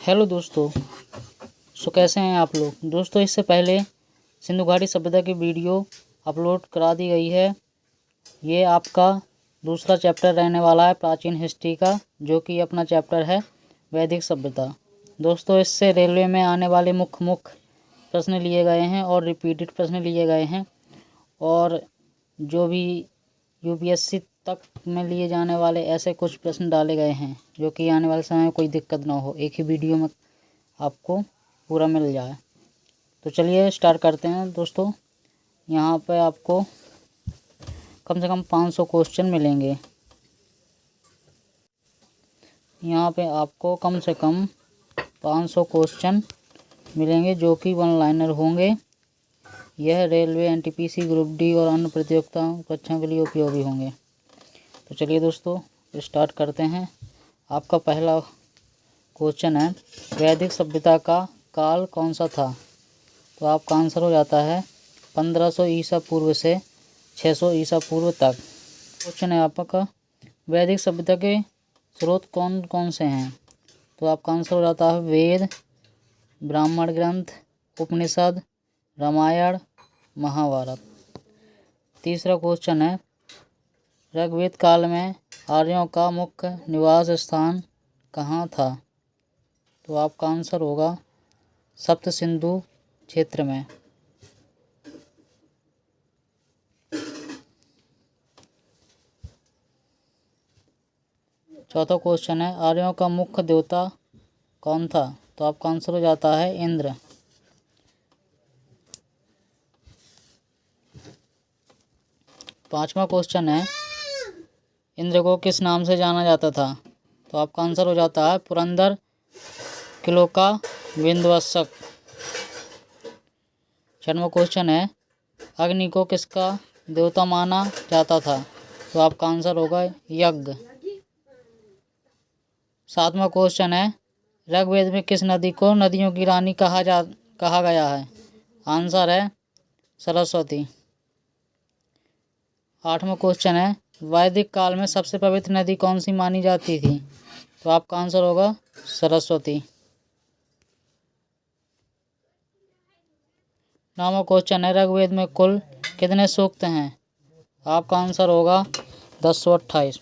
Hello दोस्तों। कैसे हैं आप लोग दोस्तों। इससे पहले सिंधु घाटी सभ्यता की वीडियो अपलोड करा दी गई है। ये आपका दूसरा चैप्टर रहने वाला है प्राचीन हिस्ट्री का, जो कि अपना चैप्टर है वैदिक सभ्यता। दोस्तों, इससे रेलवे में आने वाले मुख्य प्रश्न लिए गए हैं और रिपीटेड प्रश्न लिए गए हैं, और जो भी यूपीएससी तक में लिए जाने वाले ऐसे कुछ प्रश्न डाले गए हैं, जो कि आने वाले समय में कोई दिक्कत ना हो, एक ही वीडियो में आपको पूरा मिल जाए। तो चलिए स्टार्ट करते हैं दोस्तों। यहाँ पे आपको कम से कम 500 क्वेश्चन मिलेंगे। यहाँ पे आपको कम से कम 500 क्वेश्चन मिलेंगे, जो कि वन लाइनर होंगे। यह रेलवे, एनटीपीसी, ग्रुप डी और अन्य प्रतियोगिता परीक्षाओं के लिए उपयोगी होंगे। तो चलिए दोस्तों स्टार्ट करते हैं। आपका पहला क्वेश्चन है, वैदिक सभ्यता का काल कौन सा था? तो आपका आंसर हो जाता है 1500 ईसा पूर्व से 600 ईसा पूर्व तक। क्वेश्चन है आपका, वैदिक सभ्यता के स्रोत कौन कौन से हैं? तो आपका आंसर हो जाता है वेद, ब्राह्मण ग्रंथ, उपनिषद, रामायण, महाभारत। तीसरा क्वेश्चन है, ऋग्वेद काल में आर्यों का मुख्य निवास स्थान कहाँ था? तो आपका आंसर होगा सप्त सिंधु क्षेत्र में। चौथा क्वेश्चन है, आर्यों का मुख्य देवता कौन था? तो आपका आंसर हो जाता है इंद्र। पांचवा क्वेश्चन है, इंद्र को किस नाम से जाना जाता था? तो आपका आंसर हो जाता है पुरंदर, किलोका, विंध्यवासक। छठवां क्वेश्चन है, अग्नि को किसका देवता माना जाता था? तो आपका आंसर होगा यज्ञ। सातवां क्वेश्चन है, ऋग्वेद में किस नदी को नदियों की रानी कहा गया है? आंसर है सरस्वती। आठवां क्वेश्चन है, वैदिक काल में सबसे पवित्र नदी कौन सी मानी जाती थी? तो आपका आंसर होगा सरस्वती। नौवां क्वेश्चन है, ऋग्वेद में कुल कितने सूक्त हैं? आपका आंसर होगा 1028।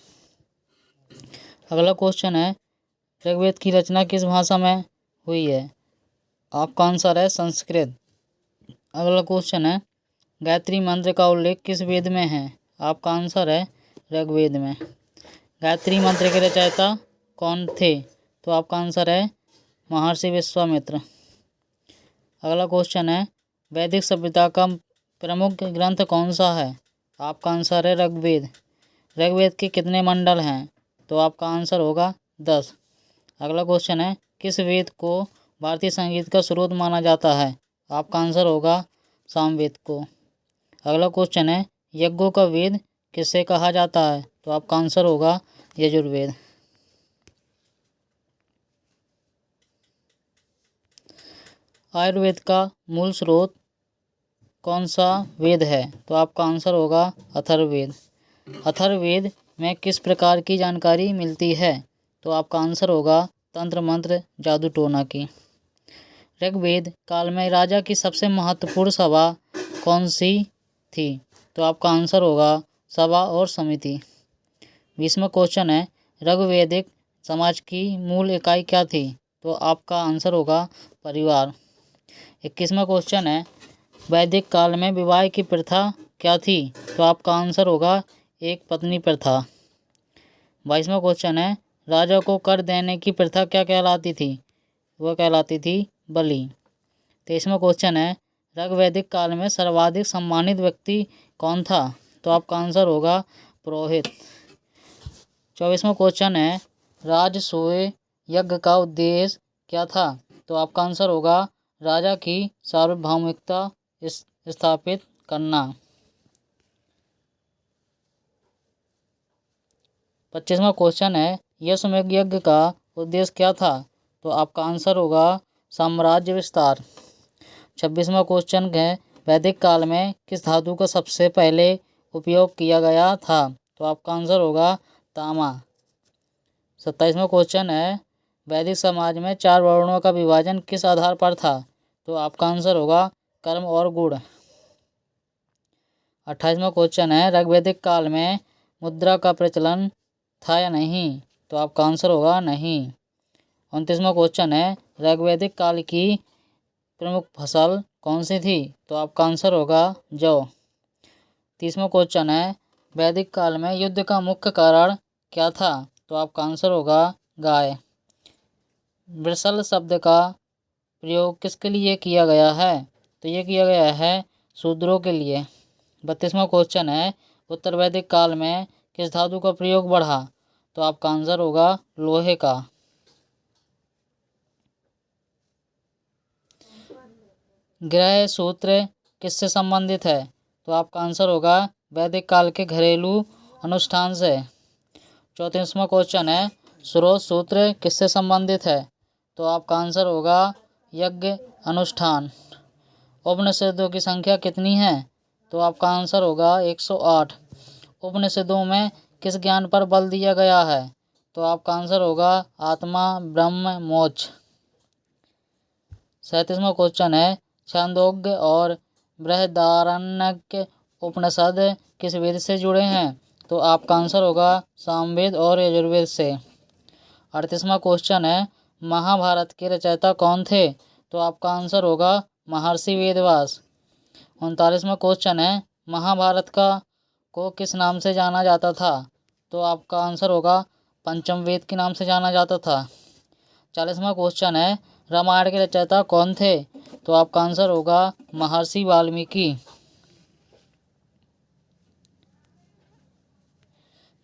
अगला क्वेश्चन है, ऋग्वेद की रचना किस भाषा में हुई है? आपका आंसर है संस्कृत। अगला क्वेश्चन है, गायत्री मंत्र का उल्लेख किस वेद में है? आपका आंसर है ऋग्वेद में। गायत्री मंत्र के रचयिता कौन थे? तो आपका आंसर है महर्षि विश्वामित्र। अगला क्वेश्चन है, वैदिक सभ्यता का प्रमुख ग्रंथ कौन सा है? आपका आंसर है ऋग्वेद। ऋग्वेद के कितने मंडल हैं? तो आपका आंसर होगा 10। अगला क्वेश्चन है, किस वेद को भारतीय संगीत का स्रोत माना जाता है? आपका आंसर होगा सामवेद को। अगला क्वेश्चन है, यज्ञों का वेद किसे कहा जाता है? तो आपका आंसर होगा यजुर्वेद। आयुर्वेद का मूल स्रोत कौन सा वेद है? तो आपका आंसर होगा अथर्ववेद। अथर्ववेद में किस प्रकार की जानकारी मिलती है? तो आपका आंसर होगा तंत्र मंत्र जादू टोना की। ऋग्वेद काल में राजा की सबसे महत्वपूर्ण सभा कौन सी थी? तो आपका आंसर होगा सभा और समिति। 20वां क्वेश्चन है, ऋग्वैदिक समाज की मूल इकाई क्या थी? तो आपका आंसर होगा परिवार। 21वां क्वेश्चन है, वैदिक काल में विवाह की प्रथा क्या थी? तो आपका आंसर होगा एक पत्नी प्रथा। 22वां क्वेश्चन है, राजा को कर देने की प्रथा क्या कहलाती थी? वह कहलाती थी बलि। 23वां क्वेश्चन है, ऋग्वैदिक काल में सर्वाधिक सम्मानित व्यक्ति कौन था? तो आपका आंसर होगा पुरोहित। 24वां क्वेश्चन है, राजसूय यज्ञ का उद्देश्य क्या था? तो आपका आंसर होगा राजा की सार्वभौमिकता स्थापित करना। 25वां क्वेश्चन है, यज्ञ यज्ञ का उद्देश्य क्या था? तो आपका आंसर होगा साम्राज्य विस्तार। 26वां क्वेश्चन है, वैदिक काल में किस धातु का सबसे पहले उपयोग किया गया था? तो आपका आंसर होगा तांबा। 27वां क्वेश्चन है, वैदिक समाज में 4 वर्णों का विभाजन किस आधार पर था? तो आपका आंसर होगा कर्म और गुण। 28वां क्वेश्चन है, ऋग्वैदिक काल में मुद्रा का प्रचलन था या नहीं? तो आपका आंसर होगा नहीं। 29वां क्वेश्चन है, ऋग्वैदिक काल की प्रमुख फसल कौन सी थी? तो आपका आंसर होगा जौ। 30वां क्वेश्चन है, वैदिक काल में युद्ध का मुख्य कारण क्या था? तो आपका आंसर होगा गाय। वृषल शब्द का प्रयोग किसके लिए किया गया है? तो ये किया गया है शूद्रों के लिए। 32वां क्वेश्चन है, उत्तर वैदिक काल में किस धातु का प्रयोग बढ़ा? तो आपका आंसर होगा लोहे का। गृह सूत्र किससे संबंधित है? तो आपका आंसर होगा वैदिक काल के घरेलू अनुष्ठान से। 34वां क्वेश्चन है, स्रोत सूत्र किससे संबंधित है? तो आपका आंसर होगा यज्ञ अनुष्ठान। उपनिषदों की संख्या कितनी है? तो आपका आंसर होगा 108। उपनिषदों में किस ज्ञान पर बल दिया गया है? तो आपका आंसर होगा आत्मा, ब्रह्म, मोक्ष। 37वां क्वेश्चन है, छांदोग्य और बृहदारण्यक उपनिषद किस वेद से जुड़े हैं? तो आपका आंसर होगा सामवेद और यजुर्वेद से। 38वां क्वेश्चन है, महाभारत के रचयिता कौन थे? तो आपका आंसर होगा महर्षि वेदव्यास। 39वां क्वेश्चन है, महाभारत को किस नाम से जाना जाता था? तो आपका आंसर होगा पंचम वेद के नाम से जाना जाता था। 40वां क्वेश्चन है, रामायण के रचयिता कौन थे? तो आपका आंसर होगा महर्षि वाल्मीकि।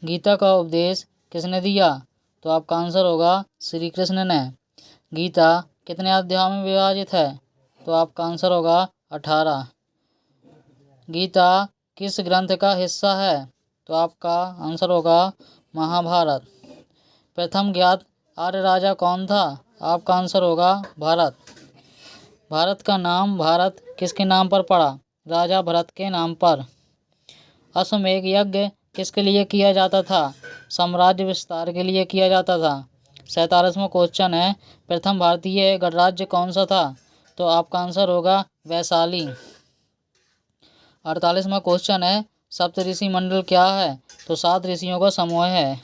गीता का उपदेश किसने दिया? तो आपका आंसर होगा श्री कृष्ण ने। गीता कितने अध्यायों में विभाजित है? तो आपका आंसर होगा 18। गीता किस ग्रंथ का हिस्सा है? तो आपका आंसर होगा महाभारत। प्रथम ज्ञात आर्य राजा कौन था? आपका आंसर होगा भरत। भारत का नाम भारत किसके नाम पर पड़ा? राजा भरत के नाम पर। अश्वमेध यज्ञ किसके लिए किया जाता था? साम्राज्य विस्तार के लिए किया जाता था। 47वां क्वेश्चन है, प्रथम भारतीय गणराज्य कौन सा था? तो आपका आंसर होगा वैशाली। 48वां क्वेश्चन है, सप्तऋषि मंडल क्या है? तो 7 ऋषियों का समूह है।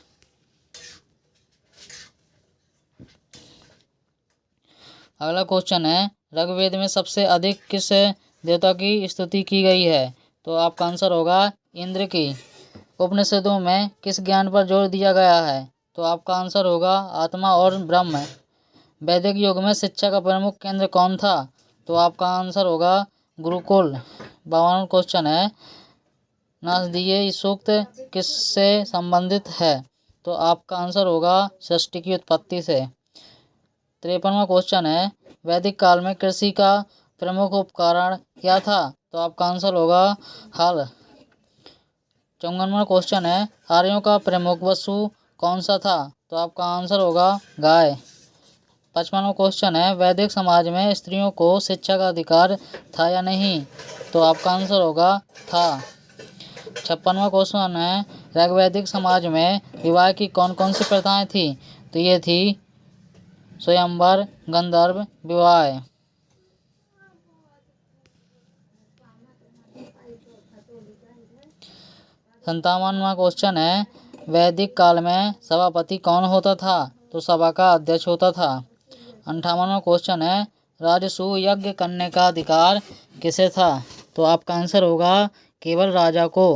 अगला क्वेश्चन है, ऋग्वेद में सबसे अधिक किस देवता की स्तुति की गई है? तो आपका आंसर होगा इंद्र की। उपनिषदों में किस ज्ञान पर जोर दिया गया है? तो आपका आंसर होगा आत्मा और ब्रह्म। वैदिक युग में शिक्षा का प्रमुख केंद्र कौन था? तो आपका आंसर होगा गुरुकुल। 52वां क्वेश्चन है, नासदीय सूक्त किससे संबंधित है? तो आपका आंसर होगा सृष्टि की उत्पत्ति से। 53वां क्वेश्चन है, वैदिक काल में कृषि का प्रमुख उपकरण क्या था? तो आपका आंसर होगा हल। 54वां क्वेश्चन है, आर्यों का प्रमुख पशु कौन सा था? तो आपका आंसर होगा गाय। 55वां क्वेश्चन है, वैदिक समाज में स्त्रियों को शिक्षा का अधिकार था या नहीं? तो आपका आंसर होगा था। 56वां क्वेश्चन है, ऋग्वैदिक समाज में विवाह की कौन कौन सी प्रथाएं थी? तो ये थी स्वयंवर, गंधर्व विवाह। 57वां क्वेश्चन है, वैदिक काल में सभापति कौन होता था? तो सभा का अध्यक्ष होता था। 58वां क्वेश्चन है, राजसूय यज्ञ करने का अधिकार किसे था? तो आपका आंसर होगा केवल राजा को।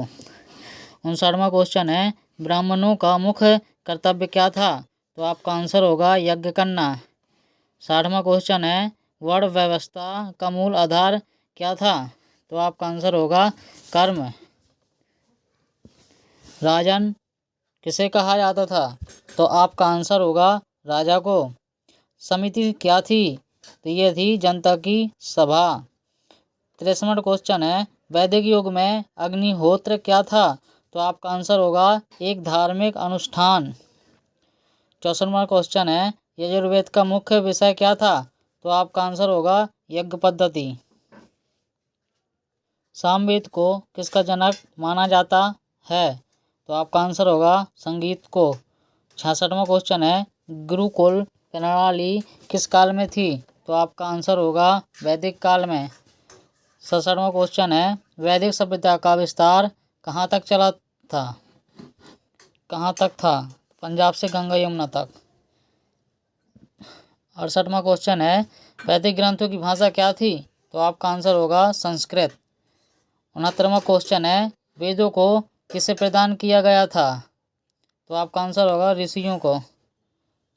59वां क्वेश्चन है, ब्राह्मणों का मुख्य कर्तव्य क्या था? तो आपका आंसर होगा यज्ञ करना। 60वां क्वेश्चन है, वर्ण व्यवस्था का मूल आधार क्या था? तो आपका आंसर होगा कर्म। राजन किसे कहा जाता था? तो आपका आंसर होगा राजा को। समिति क्या थी? तो ये थी जनता की सभा। 63वां क्वेश्चन है, वैदिक युग में अग्निहोत्र क्या था? तो आपका आंसर होगा एक धार्मिक अनुष्ठान। 64वां क्वेश्चन है, यजुर्वेद का मुख्य विषय क्या था? तो आपका आंसर होगा यज्ञ पद्धति। सामवेद को किसका जनक माना जाता है? तो आपका आंसर होगा संगीत को। 66वां क्वेश्चन है, गुरुकुल प्रणाली किस काल में थी? तो आपका आंसर होगा वैदिक काल में। 67वां क्वेश्चन है, वैदिक सभ्यता का विस्तार कहाँ तक चला था? कहाँ तक था? पंजाब से गंगा यमुना तक। 68वां क्वेश्चन है, वैदिक ग्रंथों की भाषा क्या थी? तो आपका आंसर होगा संस्कृत। 69वां क्वेश्चन है, वेदों को किसे प्रदान किया गया था? तो आपका आंसर होगा ऋषियों को।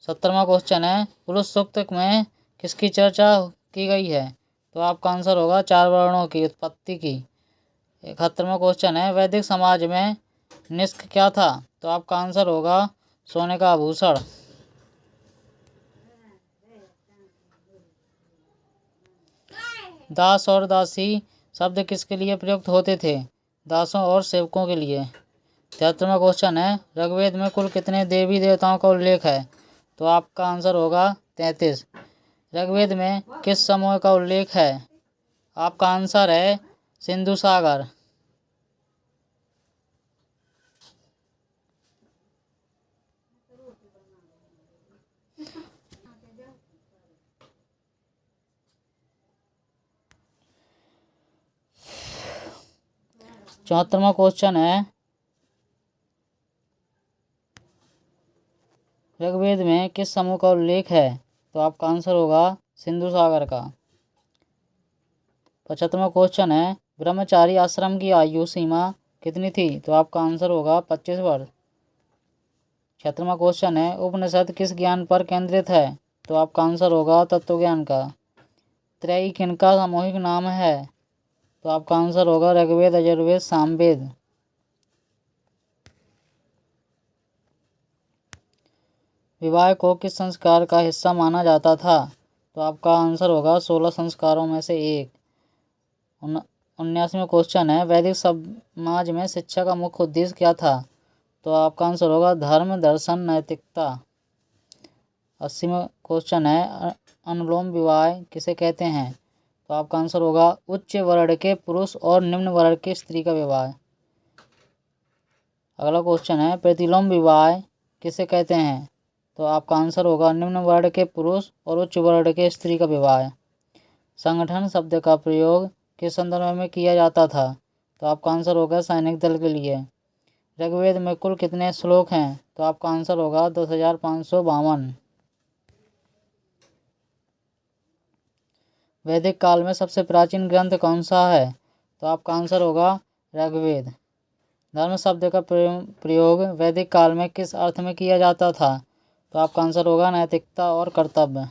70वां क्वेश्चन है, पुरुष सूक्त में किसकी चर्चा की गई है? तो आपका आंसर होगा 4 वर्णों की उत्पत्ति की। 71वां क्वेश्चन है, वैदिक समाज में निष्क क्या था? तो आपका आंसर होगा सोने का आभूषण। दास और दासी शब्द किसके लिए प्रयुक्त होते थे? दासों और सेवकों के लिए। 73वां क्वेश्चन है, ऋग्वेद में कुल कितने देवी देवताओं का उल्लेख है? तो आपका आंसर होगा 33। ऋग्वेद में किस समूह का उल्लेख है? आपका आंसर है सिंधु सागर। चौहत्तरवां क्वेश्चन है, ऋग्वेद में किस समूह का उल्लेख है? तो आपका आंसर होगा सिंधु सागर का। 75वां क्वेश्चन है, ब्रह्मचारी आश्रम की आयु सीमा कितनी थी? तो आपका आंसर होगा 25 वर्ष। 76वां क्वेश्चन है, उपनिषद किस ज्ञान पर केंद्रित है? तो आपका आंसर होगा तत्व ज्ञान का। त्रयी किनका सामूहिक नाम है? तो आपका आंसर होगा ऋग्वेद, यजुर्वेद, सामवेद। विवाह को किस संस्कार का हिस्सा माना जाता था? तो आपका आंसर होगा 16 संस्कारों में से एक। 79वां क्वेश्चन है, वैदिक समाज में शिक्षा का मुख्य उद्देश्य क्या था? तो आपका आंसर होगा धर्म, दर्शन, नैतिकता। 80वां क्वेश्चन है, अनुलोम विवाह किसे कहते हैं? तो आपका आंसर होगा उच्च वर्ण के पुरुष और निम्न वर्ण के स्त्री का विवाह। अगला क्वेश्चन है, प्रतिलोम विवाह किसे कहते हैं? तो आपका आंसर होगा निम्न वर्ण के पुरुष और उच्च वर्ण के स्त्री का विवाह। संगठन शब्द का प्रयोग किस संदर्भ में किया जाता था? तो आपका आंसर होगा सैनिक दल के लिए। ऋग्वेद में कुल कितने श्लोक हैं? तो आपका आंसर होगा 10,552। वैदिक काल में सबसे प्राचीन ग्रंथ कौन सा है? तो आपका आंसर होगा ऋग्वेद। धर्म शब्द का प्रयोग वैदिक काल में किस अर्थ में किया जाता था? तो आपका आंसर होगा नैतिकता और कर्तव्य।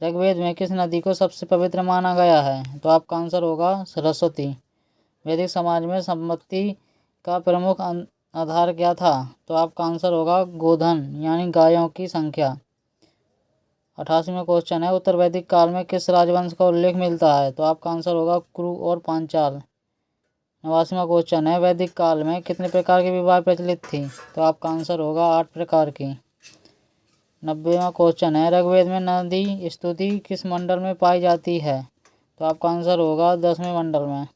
ऋग्वेद में किस नदी को सबसे पवित्र माना गया है? तो आपका आंसर होगा सरस्वती। वैदिक समाज में संपत्ति का प्रमुख आधार क्या था? तो आपका आंसर होगा गोधन यानी गायों की संख्या। 88वां क्वेश्चन है, उत्तर वैदिक काल में किस राजवंश का उल्लेख मिलता है? तो आपका आंसर होगा कुरु और पांचाल। 89वां क्वेश्चन है, वैदिक काल में कितने प्रकार की विवाह प्रचलित थी? तो आपका आंसर होगा 8 प्रकार की। 90वां क्वेश्चन है, ऋग्वेद में नदी स्तुति किस मंडल में पाई जाती है? तो आपका आंसर होगा 10वें मंडल में।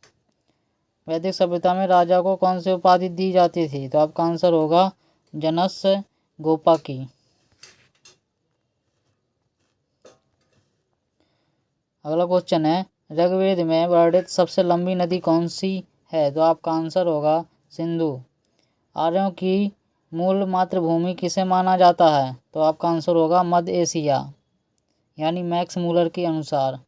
वैदिक सभ्यता में राजा को कौन सी उपाधि दी जाती थी? तो आपका आंसर होगा जनस्य गोपाकी। अगला क्वेश्चन है, ऋग्वेद में वर्णित सबसे लंबी नदी कौन सी है? तो आपका आंसर होगा सिंधु। आर्यों की मूल मातृभूमि किसे माना जाता है? तो आपका आंसर होगा मध्य एशिया यानी मैक्स मूलर के अनुसार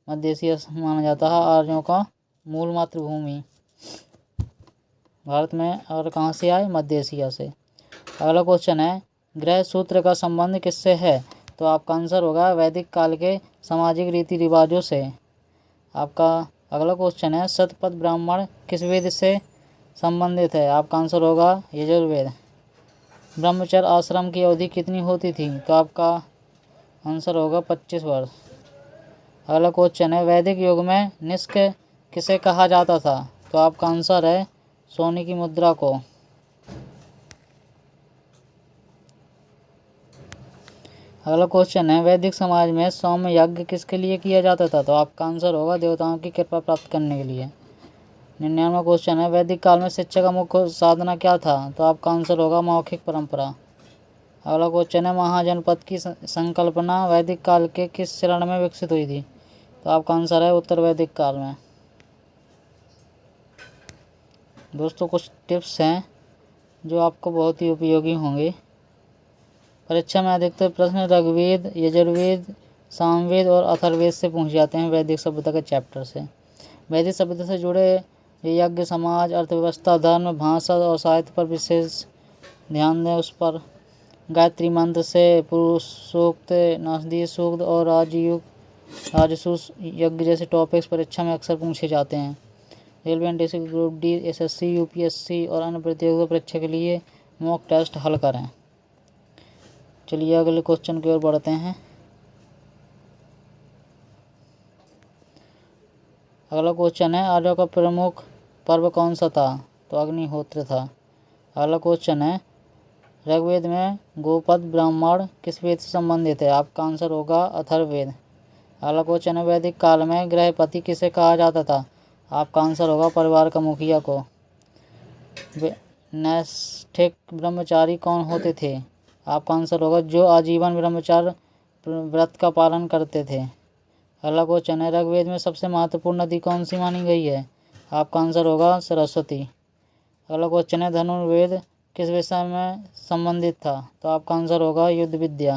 मध्य एशिया माना जाता है आर्यों का मूल मातृभूमि। भारत में और कहाँ से आए? मध्य एशिया से। अगला क्वेश्चन है, गृह सूत्र का संबंध किससे है? तो आपका आंसर होगा वैदिक काल के सामाजिक रीति रिवाजों से। आपका अगला क्वेश्चन है, शतपथ ब्राह्मण किस वेद से संबंधित है? आपका आंसर होगा यजुर्वेद। ब्रह्मचर्य आश्रम की अवधि कितनी होती थी? तो आपका आंसर होगा 25 वर्ष। अगला क्वेश्चन है, वैदिक युग में निष्क किसे कहा जाता था? तो आपका आंसर है सोने की मुद्रा को। अगला क्वेश्चन है, वैदिक समाज में सौम्य यज्ञ किसके लिए किया जाता था? तो आपका आंसर होगा देवताओं की कृपा प्राप्त करने के लिए। 99वां क्वेश्चन है, वैदिक काल में शिक्षा का मुख्य साधना क्या था? तो आपका आंसर होगा मौखिक परंपरा। अगला क्वेश्चन है, महाजनपद की संकल्पना वैदिक काल के किस चरण में विकसित हुई थी? तो आपका आंसर है उत्तर वैदिक काल में। दोस्तों कुछ टिप्स हैं जो आपको बहुत ही उपयोगी होंगे। परीक्षा में अधिकतर प्रश्न ऋग्वेद, यजुर्वेद, सामवेद और अथर्ववेद से पूछे जाते हैं, वैदिक सभ्यता के चैप्टर से। वैदिक सभ्यता से जुड़े यज्ञ, समाज, अर्थव्यवस्था, धर्म, भाषा और साहित्य पर विशेष ध्यान दें। उस पर गायत्री मंत्र से पुरुष सूक्त, नासदीय सूक्त और राजसूय यज्ञ जैसे टॉपिक्स परीक्षा में अक्सर पूछे जाते हैं। Railway NTPC group D, SSC, UPSC और अन्य प्रतियोगिता परीक्षा के लिए मॉक टेस्ट हल करें। चलिए अगले क्वेश्चन की ओर बढ़ते हैं। अगला क्वेश्चन है, आर्यों का प्रमुख पर्व कौन सा था? तो अग्निहोत्र था। अगला क्वेश्चन है, ऋग्वेद में गोपद ब्राह्मण किस वेद से संबंधित है? आपका आंसर होगा अथर्ववेद। अगला क्वेश्चन है, वैदिक काल में गृहपति किसे कहा जाता था? आपका आंसर होगा परिवार का मुखिया को। नैष्ठिक ब्रह्मचारी कौन होते थे? आपका आंसर होगा जो आजीवन ब्रह्मचार्य व्रत का पालन करते थे। अगला क्वेश्चन है, ऋग्वेद में सबसे महत्वपूर्ण नदी कौन सी मानी गई है? आपका आंसर होगा सरस्वती। अगला क्वेश्चन है, धनुर्वेद किस विषय में संबंधित था? तो आपका आंसर होगा युद्ध विद्या।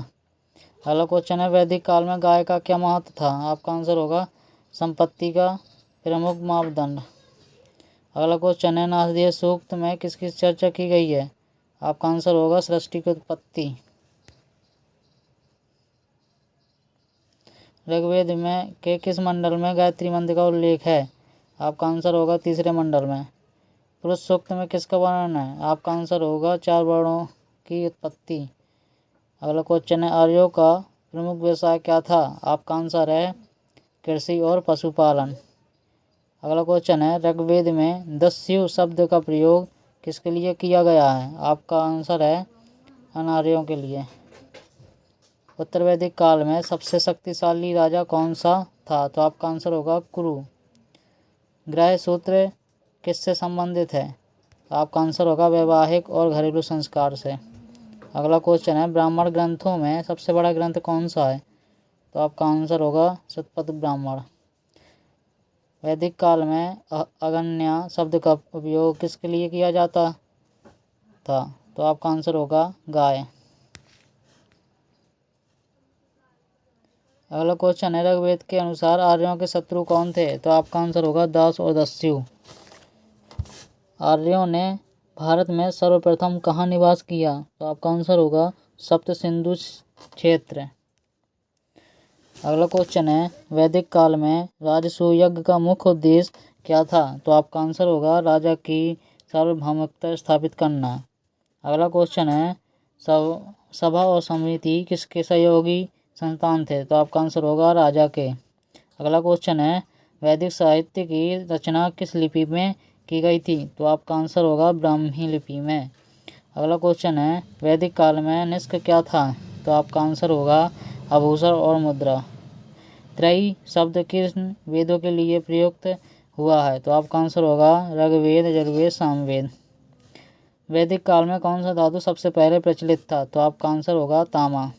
अगला क्वेश्चन है, वैदिक काल में गाय का क्या महत्व था? आपका आंसर होगा संपत्ति का प्रमुख मापदंड। अगला क्वेश्चन है, नासदीय सूक्त में किसकी चर्चा की गई है? आपका आंसर होगा सृष्टि की उत्पत्ति। ऋग्वेद में के किस मंडल में गायत्री मंत्र का उल्लेख है? आपका आंसर होगा तीसरे मंडल में। पुरुष सूक्त में किसका वर्णन है? आपका आंसर होगा 4 वर्णों की उत्पत्ति। अगला क्वेश्चन है, आर्यों का प्रमुख व्यवसाय क्या था? आपका आंसर है कृषि और पशुपालन। अगला क्वेश्चन है, ऋग्वेद में दस्यु शब्द का प्रयोग किसके लिए किया गया है? आपका आंसर है अनार्यों के लिए। उत्तर वैदिक काल में सबसे शक्तिशाली राजा कौन सा था? तो आपका आंसर होगा कुरु। ग्रह सूत्र किससे संबंधित है? तो आपका आंसर होगा वैवाहिक और घरेलू संस्कार से। अगला क्वेश्चन है, ब्राह्मण ग्रंथों में सबसे बड़ा ग्रंथ कौन सा है? तो आपका आंसर होगा शतपथ ब्राह्मण। वैदिक काल में अगन्या शब्द का उपयोग किसके लिए किया जाता था? तो आपका आंसर होगा गाय। अगला क्वेश्चन है, ऋग्वेद के अनुसार आर्यों के शत्रु कौन थे? तो आपका आंसर होगा दास और दस्यु। आर्यों ने भारत में सर्वप्रथम कहाँ निवास किया? तो आपका आंसर होगा सप्त सिंधु क्षेत्र। अगला क्वेश्चन है, वैदिक काल में राजसूय यज्ञ का मुख्य उद्देश्य क्या था? तो आपका आंसर होगा राजा की सार्वभौमिकता स्थापित करना। अगला क्वेश्चन है, सभा और समिति किसके सहयोगी संतान थे? तो आपका आंसर होगा राजा के। अगला क्वेश्चन है, वैदिक साहित्य की रचना किस लिपि में की गई थी? तो आपका आंसर होगा ब्राह्मी लिपि में। अगला क्वेश्चन है, वैदिक काल में निष्क क्या था? तो आपका आंसर होगा आभूषण और मुद्रा। त्रयी शब्द किस वेदों के लिए प्रयुक्त हुआ है? तो आपका आंसर होगा ऋग्वेद, यजुर्वेद, सामवेद। वैदिक काल में कौन सा धातु सबसे पहले प्रचलित था? तो आपका आंसर होगा तांबा।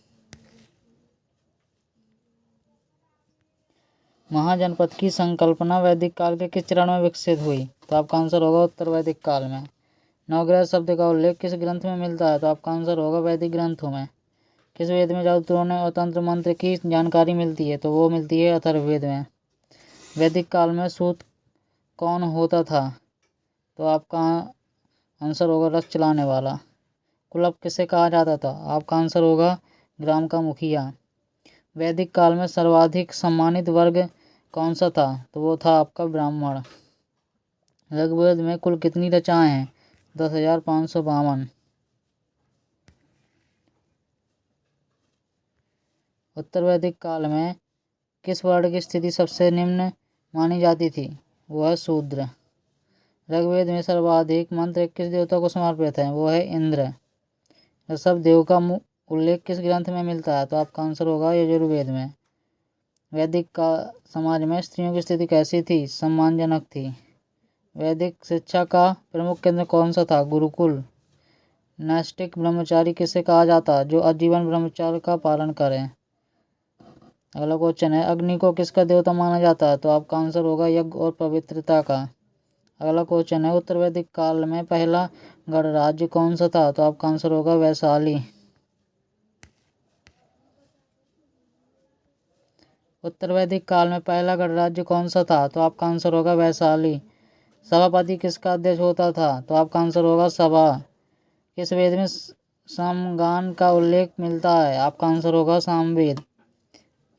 महाजनपद की संकल्पना वैदिक काल के किस चरण में विकसित हुई? तो आपका आंसर होगा उत्तर वैदिक काल में। नवग्रह शब्द का उल्लेख किस ग्रंथ में मिलता है? तो आपका आंसर होगा वैदिक ग्रंथों में। किस वेद में जादूटोने और तंत्र मंत्र की जानकारी मिलती है? तो वो मिलती है अथर्ववेद में। वैदिक काल में सूत कौन होता था? तो आपका आंसर होगा रथ चलाने वाला। कुलप किसे कहा जाता था? आपका आंसर होगा ग्राम का मुखिया। वैदिक काल में सर्वाधिक सम्मानित वर्ग कौन सा था? तो वो था आपका ब्राह्मण। ऋग्वेद में कुल कितनी रचनाएं हैं? 10,552। उत्तर वैदिक काल में किस वर्ण की स्थिति सबसे निम्न मानी जाती थी? वो है शूद्र। ऋग्वेद में सर्वाधिक मंत्र किस देवता को समर्पित है? वो है इंद्र। ऋषभ देव का उल्लेख किस ग्रंथ में मिलता है? तो आपका आंसर होगा यजुर्वेद में। वैदिक का समाज में स्त्रियों की स्थिति कैसी थी? सम्मानजनक थी। वैदिक शिक्षा का प्रमुख केंद्र कौन सा था? गुरुकुल। नैष्ठिक ब्रह्मचारी किसे कहा जाता है? जो आजीवन ब्रह्मचर्य का पालन करे। अगला क्वेश्चन है, अग्नि को किसका देवता माना जाता है? तो आपका आंसर होगा यज्ञ और पवित्रता का। अगला क्वेश्चन है, उत्तर वैदिक काल में पहला गणराज्य कौन सा था? तो आपका आंसर होगा वैशाली। उत्तर वैदिक काल में पहला गणराज्य कौन सा था? तो आपका आंसर होगा वैशाली। सभापति किसका अध्यक्ष होता था? तो आपका आंसर होगा सभा। किस वेद में सामगान का उल्लेख मिलता है? आपका आंसर होगा सामवेद।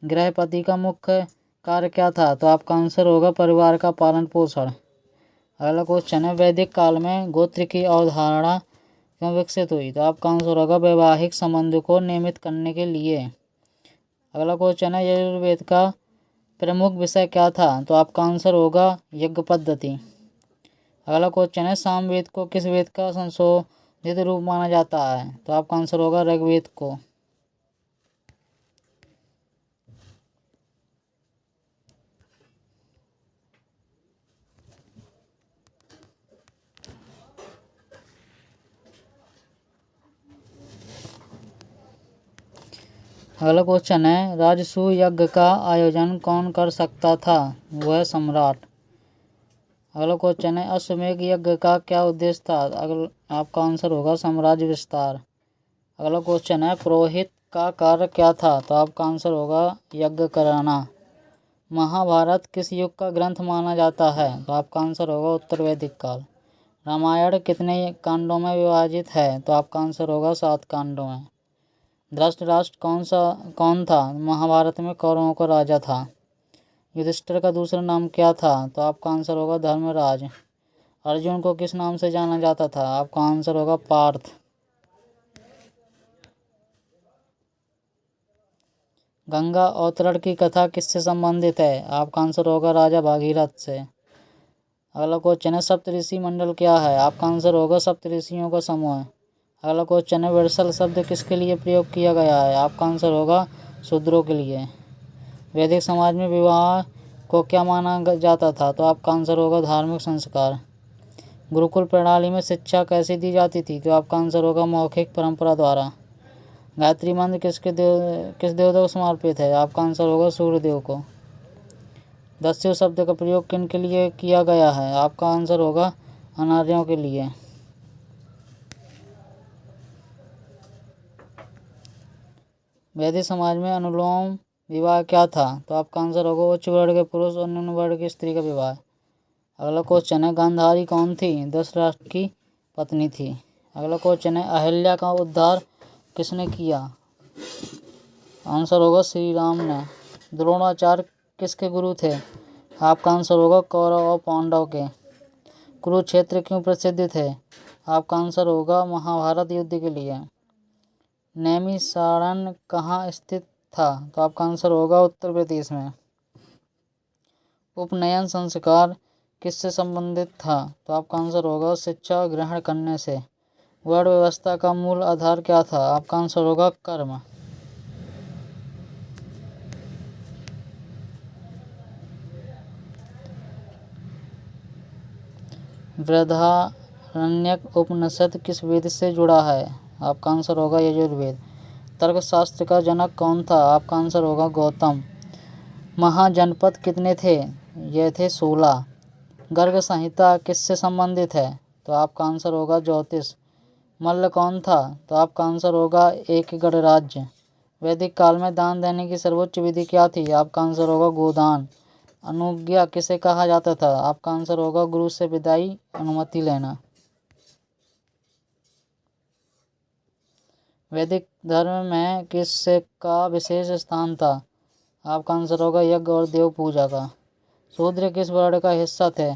गृहपति का मुख्य कार्य क्या था? तो आपका आंसर होगा परिवार का पालन पोषण। अगला क्वेश्चन है, वैदिक काल में गोत्र की अवधारणा क्यों विकसित हुई? तो आपका आंसर होगा वैवाहिक संबंध को नियमित करने के लिए। अगला क्वेश्चन है, यजुर्वेद का प्रमुख विषय क्या था? तो आपका आंसर होगा यज्ञ पद्धति। अगला क्वेश्चन है, सामवेद को किस वेद का संशोधित रूप माना जाता है? तो आपका आंसर होगा ऋग्वेद को। अगला क्वेश्चन है, राजसूय यज्ञ का आयोजन कौन कर सकता था? वह सम्राट। अगला क्वेश्चन है, अश्वमेध यज्ञ का क्या उद्देश्य था? आपका आंसर होगा साम्राज्य विस्तार। अगला क्वेश्चन है, पुरोहित का कार्य क्या था? तो आपका आंसर होगा यज्ञ कराना। महाभारत किस युग का ग्रंथ माना जाता है? तो आपका आंसर होगा उत्तर वैदिक काल। रामायण कितने कांडों में विभाजित है? तो आपका आंसर होगा 7 कांडों में। धृतराष्ट्र कौन था? महाभारत में कौरवों का राजा था। युधिष्ठिर का दूसरा नाम क्या था? तो आपका आंसर होगा धर्मराज। अर्जुन को किस नाम से जाना जाता था? आपका आंसर होगा पार्थ। गंगा अवतरण की कथा किससे संबंधित है? आपका आंसर होगा राजा भागीरथ से। अगला क्वेश्चन है, सप्तऋषि मंडल क्या है? आपका आंसर होगा सप्तऋषियों का समूह है। अगला क्वेश्चन है, वृषल शब्द किसके लिए प्रयोग किया गया है? आपका आंसर होगा शूद्रों के लिए। वैदिक समाज में विवाह को क्या माना जाता था? तो आपका आंसर होगा धार्मिक संस्कार। गुरुकुल प्रणाली में शिक्षा कैसे दी जाती थी? तो आपका आंसर होगा मौखिक परंपरा द्वारा। गायत्री मंत्र किस देवता को समर्पित है? आपका आंसर होगा सूर्यदेव को। दस्यु शब्द का प्रयोग किन के लिए किया गया है? आपका आंसर होगा अनार्यों के लिए। वैदिक समाज में अनुलोम विवाह क्या था? तो आपका आंसर होगा उच्च वर्ण के पुरुष और निम्न वर्ण की स्त्री का विवाह। अगला क्वेश्चन है, गांधारी कौन थी? धृतराष्ट्र की पत्नी थी। अगला क्वेश्चन है, अहिल्या का उद्धार किसने किया? आंसर होगा श्री राम ने। द्रोणाचार्य किसके गुरु थे? आपका आंसर होगा कौरव और पांडव के। कुरुक्षेत्र क्यों प्रसिद्ध थे? आपका आंसर होगा महाभारत युद्ध के लिए। नैमिषारण्य कहाँ स्थित था? तो आपका आंसर होगा उत्तर प्रदेश में। उपनयन संस्कार किससे संबंधित था? तो आपका आंसर होगा शिक्षा ग्रहण करने से। वर्ण व्यवस्था का मूल आधार क्या था? आपका आंसर होगा कर्म। बृहदारण्यक उपनिषद किस वेद से जुड़ा है? आपका आंसर होगा यजुर्वेद। तर्कशास्त्र का जनक कौन था? आपका आंसर होगा गौतम। महाजनपद कितने थे? ये थे 16। गर्ग संहिता किससे संबंधित है? तो आपका आंसर होगा ज्योतिष। मल्ल कौन था? तो आपका आंसर होगा एक गणराज्य। वैदिक काल में दान देने की सर्वोच्च विधि क्या थी? आपका आंसर होगा गोदान। अनुज्ञा किसे कहा जाता था? आपका आंसर होगा गुरु से विदाई अनुमति लेना। वैदिक धर्म में किस का विशेष स्थान था? आपका आंसर होगा यज्ञ और देव पूजा का। शूद्र किस वर्ण का हिस्सा थे?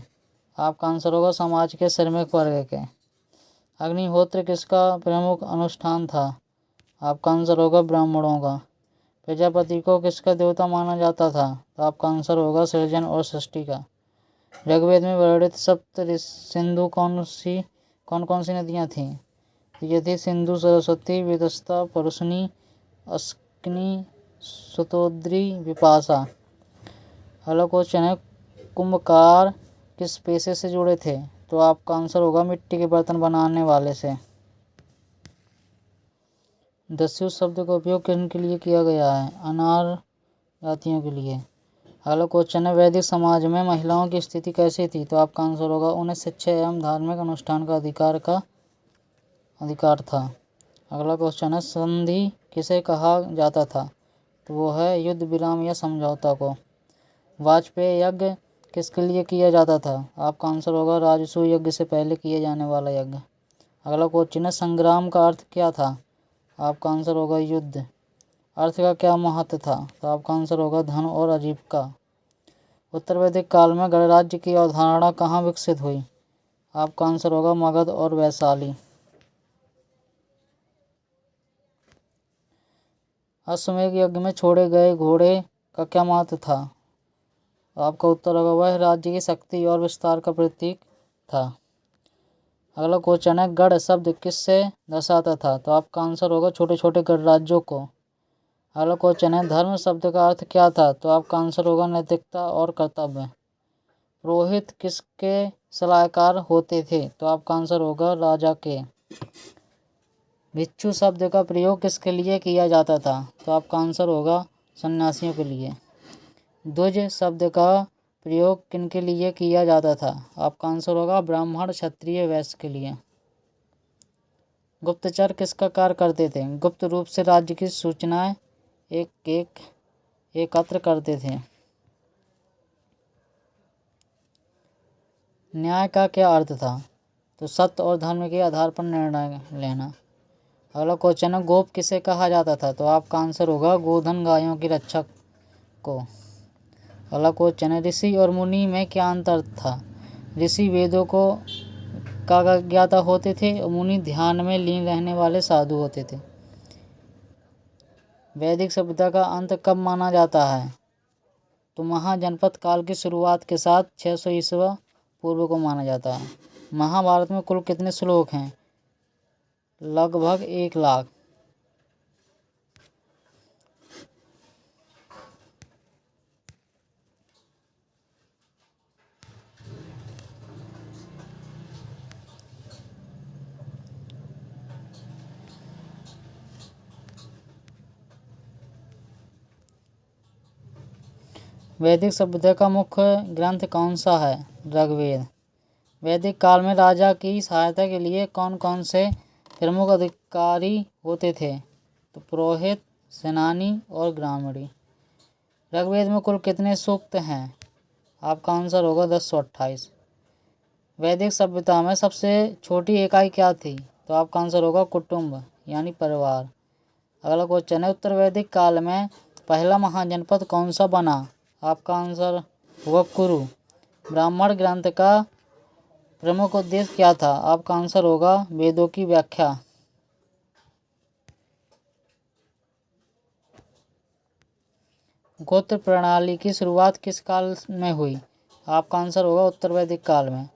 आपका आंसर होगा समाज के श्रमिक वर्ग के। अग्निहोत्र किसका प्रमुख अनुष्ठान था? आपका आंसर होगा ब्राह्मणों का। प्रजापति को किसका देवता माना जाता था? तो आपका आंसर होगा सृजन और सृष्टि का। ऋग्वेद में वर्णित सप्त सिंधु कौन कौन सी नदियाँ थीं? ये थी सिंधु, सरस्वती, वितस्ता, परुशनी, अस्किनी, सुतोद्री, विपाशा। अगला क्वेश्चन है, कुंभकार किस पेशे से जुड़े थे? तो आपका आंसर होगा मिट्टी के बर्तन बनाने वाले से। दस्यु शब्द का उपयोग किनके लिए किया गया है? अनार्य जातियों के लिए। अगला क्वेश्चन है, वैदिक समाज में महिलाओं की स्थिति कैसी थी? तो आपका आंसर होगा उन्हें शिक्षा एवं धार्मिक अनुष्ठान का अधिकार था। अगला क्वेश्चन है, संधि किसे कहा जाता था? तो वो है युद्ध विराम या समझौता को। वाजपेयी यज्ञ किसके लिए किया जाता था? आपका आंसर होगा राजसूय यज्ञ से पहले किए जाने वाला यज्ञ। अगला क्वेश्चन है, संग्राम का अर्थ क्या था? आपका आंसर होगा युद्ध। अर्थ का क्या महत्व था? तो आपका आंसर होगा धन और आजीविका। उत्तर वैदिक काल में गणराज्य की अवधारणा कहाँ विकसित हुई? आपका आंसर होगा मगध और वैशाली। अश्वमेध यज्ञ में छोड़े गए घोड़े का क्या महत्व था? आपका उत्तर होगा वह राज्य की शक्ति और विस्तार का प्रतीक था। अगला क्वेश्चन है, गढ़ शब्द किससे दर्शाता था? तो आपका आंसर होगा छोटे छोटे गणराज्यों को। अगला क्वेश्चन है, धर्म शब्द का अर्थ क्या था? तो आपका आंसर होगा नैतिकता और कर्तव्य। पुरोहित किसके सलाहकार होते थे? तो आपका आंसर होगा राजा के। भिक्षु शब्द का प्रयोग किसके लिए किया जाता था? तो आपका आंसर होगा सन्यासियों के लिए। द्विज शब्द का प्रयोग किनके लिए किया जाता था? आपका आंसर होगा ब्राह्मण क्षत्रिय वैश्य के लिए। गुप्तचर किसका कार्य करते थे? गुप्त रूप से राज्य की सूचनाएं एकत्र करते थे। न्याय का क्या अर्थ था? तो सत्य और धर्म के आधार पर निर्णय लेना। अगला क्वेश्चन है, गोप किसे कहा जाता था? तो आपका आंसर होगा गोधन गायों की रक्षक को। अगला क्वेश्चन है, ऋषि और मुनि में क्या अंतर था? ऋषि वेदों को का ज्ञाता होते थे और मुनि ध्यान में लीन रहने वाले साधु होते थे। वैदिक सभ्यता का अंत कब माना जाता है? तो महाजनपद काल की शुरुआत के साथ 600 ईस्वी पूर्व को माना जाता है। महाभारत में कुल कितने श्लोक हैं? लगभग 1 लाख। वैदिक सभ्यता का मुख्य ग्रंथ कौन सा है? ऋग्वेद। वैदिक काल में राजा की सहायता के लिए कौन कौन से प्रमुख अधिकारी होते थे? तो पुरोहित, सेनानी और ग्रामीण। ऋग्वेद में कुल कितने सूक्त हैं? आपका आंसर होगा 1028। वैदिक सभ्यता में सबसे छोटी इकाई क्या थी? तो आपका आंसर होगा कुटुंब यानी परिवार। अगला क्वेश्चन है, उत्तर वैदिक काल में पहला महाजनपद कौन सा बना? आपका आंसर होगा कुरु। ब्राह्मण ग्रंथ का प्रमुख उद्देश्य क्या था? आपका आंसर होगा वेदों की व्याख्या। गोत्र प्रणाली की शुरुआत किस काल में हुई? आपका आंसर होगा उत्तर वैदिक काल में।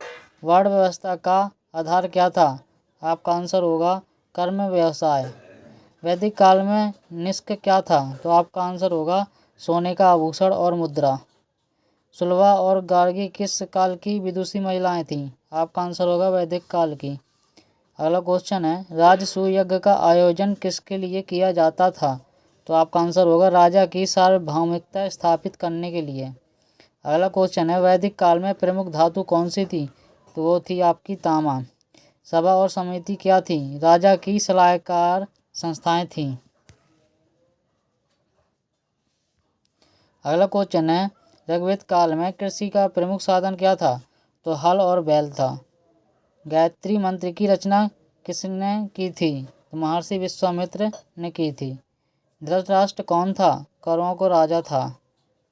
वर्ण व्यवस्था का आधार क्या था? आपका आंसर होगा कर्म व्यवसाय। वैदिक काल में निष्क क्या था? तो आपका आंसर होगा सोने का आभूषण और मुद्रा। सुलभा और गार्गी किस काल की विदुषी महिलाएं थीं? आपका आंसर होगा वैदिक काल की। अगला क्वेश्चन है, राजसूय यज्ञ का आयोजन किसके लिए किया जाता था? तो आपका आंसर होगा राजा की सार्वभौमिकता स्थापित करने के लिए। अगला क्वेश्चन है, वैदिक काल में प्रमुख धातु कौन सी थी? तो वो थी आपकी तांबा। सभा और समिति क्या थी? राजा की सलाहकार संस्थाएं थीं। अगला क्वेश्चन है, ऋग्वेद काल में कृषि का प्रमुख साधन क्या था? तो हल और बैल था। गायत्री मंत्र की रचना किसने की थी? तो महर्षि विश्वामित्र ने की थी। धृतराष्ट्र कौन था? कौरवों को राजा था।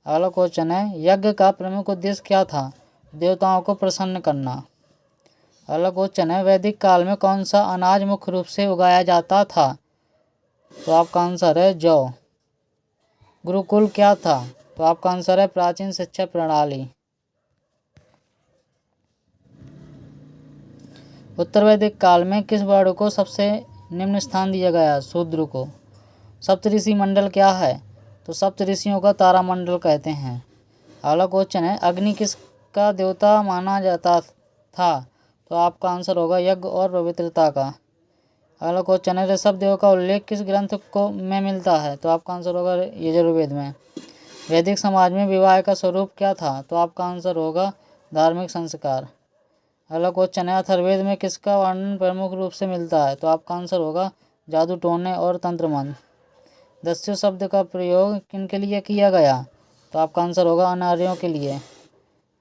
अगला क्वेश्चन है, यज्ञ का प्रमुख उद्देश्य क्या था? देवताओं को प्रसन्न करना। अगला क्वेश्चन है, वैदिक काल में कौन सा अनाज मुख्य रूप से उगाया जाता था? तो आपका आंसर है जौ। गुरुकुल क्या था? तो आपका आंसर है प्राचीन शिक्षा प्रणाली। उत्तर वैदिक काल में किस वर्ण को सबसे निम्न स्थान दिया गया? शूद्र को। सप्तऋषि मंडल क्या है? तो सप्तऋषियों का तारामंडल कहते हैं। अगला क्वेश्चन है, अग्नि किसका देवता माना जाता था? तो आपका आंसर होगा यज्ञ और पवित्रता का। अगला क्वेश्चन है, ऋषभ देव का उल्लेख किस ग्रंथ को में मिलता है? तो आपका आंसर होगा यजुर्वेद में। वैदिक समाज में विवाह का स्वरूप क्या था? तो आपका आंसर होगा धार्मिक संस्कार। अगला क्वेश्चन है, अथर्ववेद में किसका वर्णन प्रमुख रूप से मिलता है? तो आपका आंसर होगा जादू टोने और तंत्र मंत्र। दस्यु शब्द का प्रयोग किन के लिए किया गया? तो आपका आंसर होगा अनार्यों के लिए।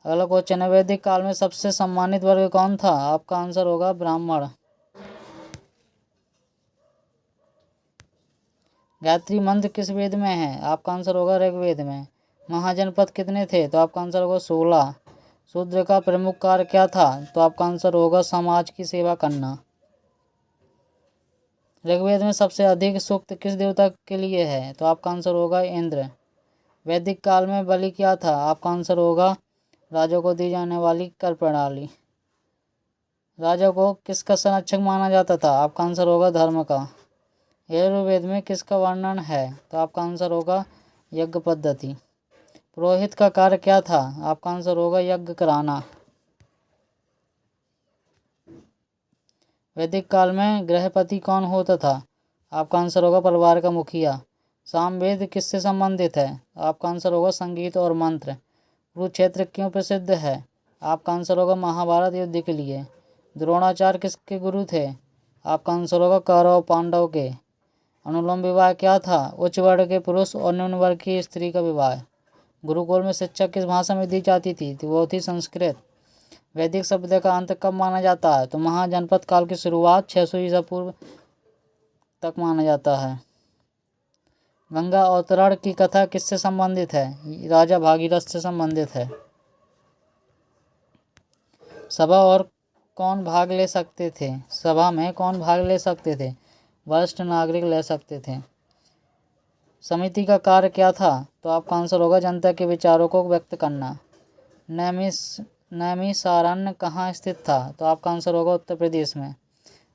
अगला क्वेश्चन है, वैदिक काल में सबसे सम्मानित वर्ग कौन था? आपका आंसर होगा ब्राह्मण। गायत्री मंत्र किस वेद में है? आपका आंसर होगा ऋग्वेद में। महाजनपद कितने थे? तो आपका आंसर होगा 16। शूद्र का प्रमुख कार्य क्या था? तो आपका आंसर होगा समाज की सेवा करना। ऋग्वेद में सबसे अधिक सूक्त किस देवता के लिए है? तो आपका आंसर होगा इंद्र। वैदिक काल में बलि क्या था? आपका आंसर होगा राजा को दी जाने वाली कर प्रणाली। राजा को किसका संरक्षक माना जाता था? आपका आंसर होगा धर्म का। यजुर्वेद में किसका वर्णन है? तो आपका आंसर होगा यज्ञ पद्धति। पुरोहित का कार्य क्या था? आपका आंसर होगा यज्ञ कराना। वैदिक काल में गृहपति कौन होता था? आपका आंसर होगा परिवार का मुखिया। सामवेद किससे संबंधित है? आपका आंसर होगा संगीत और मंत्र। कुरुक्षेत्र क्यों प्रसिद्ध है? आपका आंसर होगा महाभारत युद्ध के लिए। द्रोणाचार्य किसके गुरु थे? आपका आंसर होगा कौरव पांडव के। अनुलोम विवाह क्या था? उच्च वर्ग के पुरुष और निम्न वर्ग की स्त्री का विवाह। गुरुकुल में शिक्षा किस भाषा में दी जाती थी? तो वो थी संस्कृत। वैदिक सभ्यता का अंत कब माना जाता है? तो महाजनपद काल की शुरुआत 600 ईसा पूर्व तक माना जाता है। गंगा अवतरण की कथा किससे संबंधित है? राजा भागीरथ से संबंधित है। सभा और कौन भाग ले सकते थे? सभा में कौन भाग ले सकते थे? वरिष्ठ नागरिक ले सकते थे। समिति का कार्य क्या था? तो आपका आंसर होगा जनता के विचारों को व्यक्त करना। नैमिषारण्य कहाँ स्थित था? तो आपका आंसर होगा उत्तर प्रदेश में।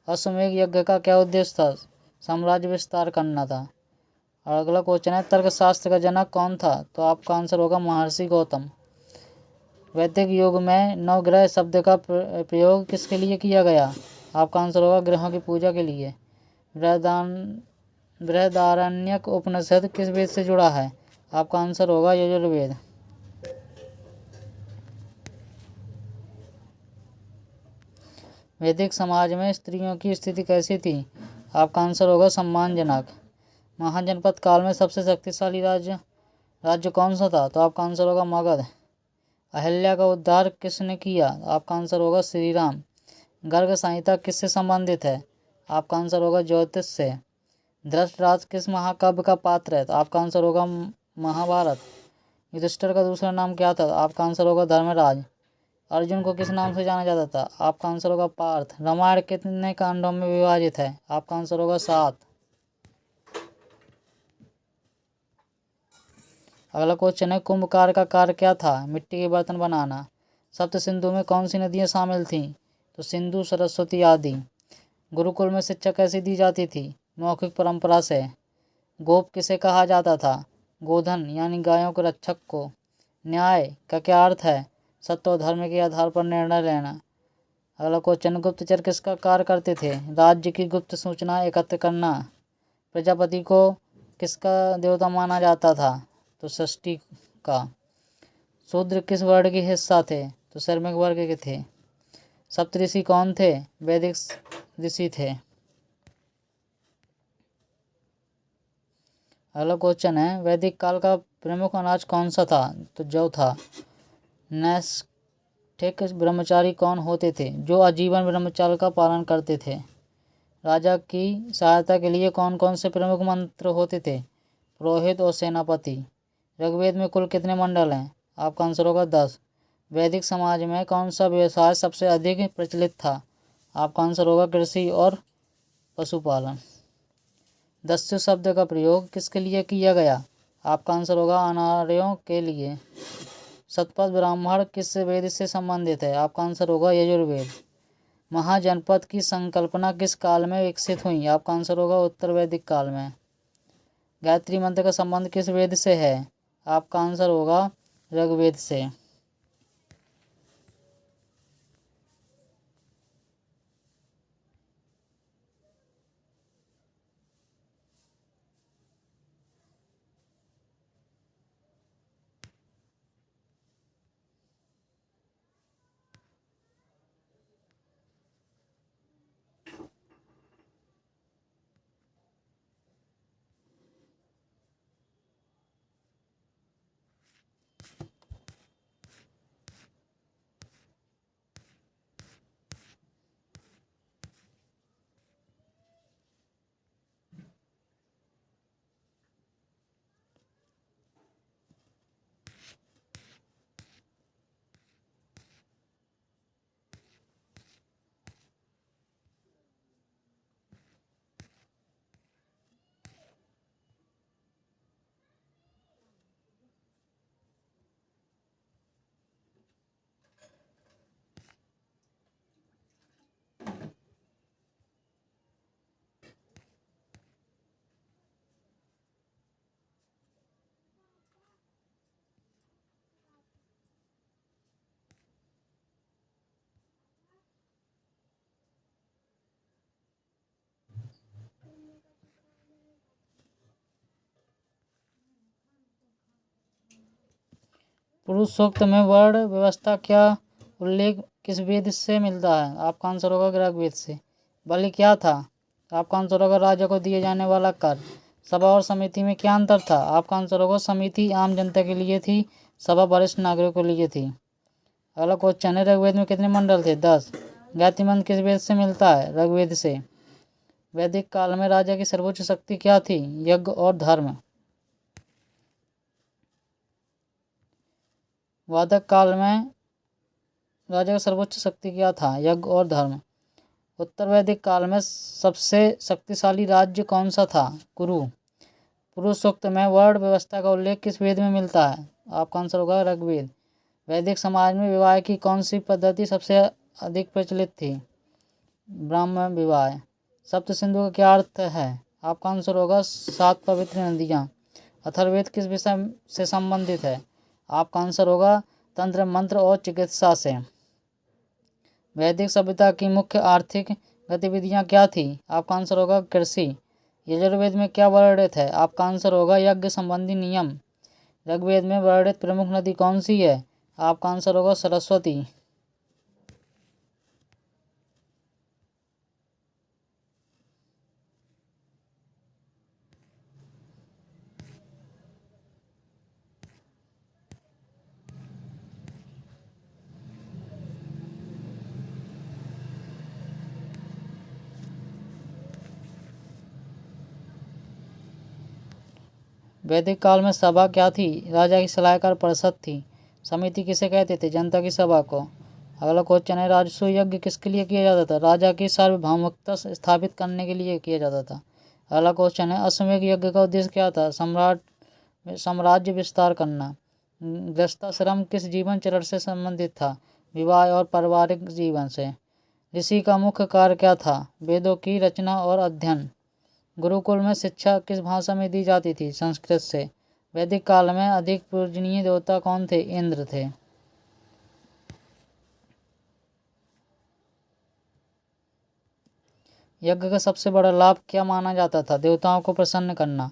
अश्वमेध यज्ञ का क्या उद्देश्य था? साम्राज्य विस्तार करना था। और अगला क्वेश्चन है, तर्कशास्त्र का जनक कौन था? तो आपका आंसर होगा महर्षि गौतम। वैदिक युग में नवग्रह शब्द का प्रयोग किसके लिए किया गया? आपका आंसर होगा ग्रहों की पूजा के लिए। बृहदारण्यक उपनिषद किस वेद से जुड़ा है? आपका आंसर होगा यजुर्वेद। वैदिक समाज में स्त्रियों की स्थिति कैसी थी? आपका आंसर होगा सम्मानजनक। महाजनपद काल में सबसे शक्तिशाली राज्य कौन सा था? तो आपका आंसर होगा मगध। अहिल्या का उद्धार किसने किया? आपका आंसर होगा श्री राम। गर्ग संहिता किससे संबंधित है? आपका आंसर होगा ज्योतिष से। धृतराष्ट्र किस महाकाव्य का पात्र है? तो आपका आंसर होगा महाभारत। युधिष्ठिर का दूसरा नाम क्या था? आपका आंसर होगा धर्मराज। अर्जुन को किस नाम से जाना जाता था? आपका आंसर होगा पार्थ। रामायण कितने कांडों में विभाजित है? आपका आंसर होगा 7। अगला क्वेश्चन है, कुंभकार का कार्य क्या था? मिट्टी के बर्तन बनाना। सप्त सिंधु में कौन सी नदियां शामिल थीं? तो सिंधु, सरस्वती आदि। गुरुकुल में शिक्षा कैसे दी जाती थी? मौखिक परंपरा से। गोप किसे कहा जाता था? गोधन यानी गायों के रक्षक को। न्याय का क्या अर्थ है? सत्य और धर्म के आधार पर निर्णय लेना। अगला क्वेश्चन, गुप्तचर किसका कार्य करते थे? राज्य की गुप्त सूचना एकत्र करना। प्रजापति को किसका देवता माना जाता था? तो षष्ठी का। शूद्र किस वर्ग के हिस्सा थे? तो श्रमिक वर्ग के थे। सप्तऋषि कौन थे? वैदिक ऋषि थे। अगला क्वेश्चन है, वैदिक काल का प्रमुख अनाज कौन सा था? तो जौ था। नैष्ठिक ब्रह्मचारी कौन होते थे? जो आजीवन ब्रह्मचर्य का पालन करते थे। राजा की सहायता के लिए कौन कौन से प्रमुख मंत्र होते थे? पुरोहित और सेनापति। ऋग्वेद में कुल कितने मंडल हैं? आपका आंसर होगा 10। वैदिक समाज में कौन सा व्यवसाय सबसे अधिक प्रचलित था? आपका आंसर होगा कृषि और पशुपालन। दस्यु शब्द का प्रयोग किसके लिए किया गया? आपका आंसर होगा अनार्यों के लिए। शतपथ ब्राह्मण किस वेद से संबंधित है? आपका आंसर होगा यजुर्वेद। महाजनपद की संकल्पना किस काल में विकसित हुई? आपका आंसर होगा उत्तर वैदिक काल में। गायत्री मंत्र का संबंध किस वेद से है? आपका आंसर होगा ऋग्वेद से। पुरुष सूक्त में वर्ण व्यवस्था क्या उल्लेख किस वेद से मिलता है? आपका आंसर होगा ऋग्वेद से। बलि क्या था? आपका आंसर होगा राजा को दिए जाने वाला कर। सभा और समिति में क्या अंतर था? आपका आंसर होगा समिति आम जनता के लिए थी, सभा वरिष्ठ नागरिकों के लिए थी। अगला क्वेश्चन है, ऋग्वेद में कितने मंडल थे? 10। गायत्री मंत्र किस वेद से मिलता है? ऋग्वेद से। वैदिक काल में राजा की सर्वोच्च शक्ति क्या थी? यज्ञ और धर्म। वादक काल में राजा का सर्वोच्च शक्ति क्या था? यज्ञ और धर्म। उत्तर वैदिक काल में सबसे शक्तिशाली राज्य कौन सा था? कुरु। पुरुष सूक्त में वर्ण व्यवस्था का उल्लेख किस वेद में मिलता है? आपका आंसर होगा ऋग्वेद। वैदिक समाज में विवाह की कौन सी पद्धति सबसे अधिक प्रचलित थी? ब्राह्मण विवाह। सप्त सिंधु का क्या अर्थ है? आपका आंसर होगा 7 पवित्र नदियाँ। अथर्ववेद किस विषय से संबंधित है? आपका आंसर होगा तंत्र मंत्र और चिकित्सा से। वैदिक सभ्यता की मुख्य आर्थिक गतिविधियां क्या थी? आपका आंसर होगा कृषि। यजुर्वेद में क्या वर्णित है? आपका आंसर होगा यज्ञ संबंधी नियम। ऋग्वेद में वर्णित प्रमुख नदी कौन सी है? आपका आंसर होगा सरस्वती। वैदिक काल में सभा क्या थी? राजा की सलाहकार परिषद थी। समिति किसे कहते थे? जनता की सभा को। अगला क्वेश्चन है, राजसूय यज्ञ किसके लिए किया जाता था? राजा की सार्वभौमिकता स्थापित करने के लिए किया जाता था। अगला क्वेश्चन है, अश्वमेध यज्ञ का उद्देश्य क्या था? साम्राज्य विस्तार करना। गृहस्थाश्रम किस जीवन चरण से संबंधित था? विवाह और पारिवारिक जीवन से। ऋषि का मुख्य कार्य क्या था? वेदों की रचना और अध्ययन। गुरुकुल में शिक्षा किस भाषा में दी जाती थी? संस्कृत से। वैदिक काल में अधिक पूजनीय देवता कौन थे? इंद्र थे। यज्ञ का सबसे बड़ा लाभ क्या माना जाता था? देवताओं को प्रसन्न करना।